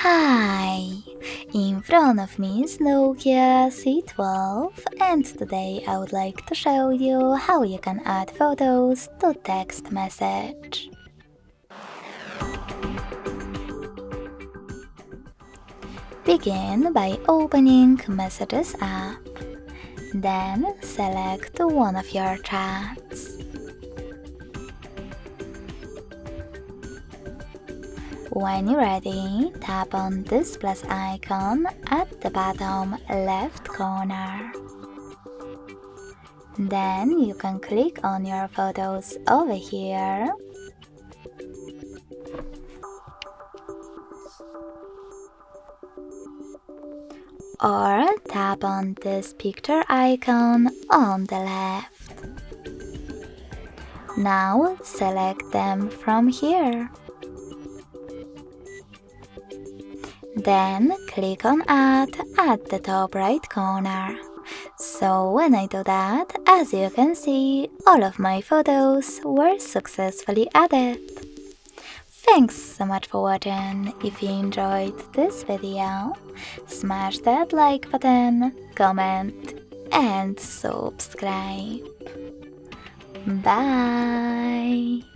Hi! In front of me is Nokia C12 and today I would like to show you how you can add photos to text message. Begin by opening Messages app. Then select one of your chats. When you're ready, tap on this plus icon at the bottom left corner. Then you can click on your photos over here. Or tap on this picture icon on the left. Now select them from here. Then click on Add at the top right corner. So when I do that, as you can see, all of my photos were successfully added. Thanks so much for watching. If you enjoyed this video, smash that like button, comment and subscribe. Bye!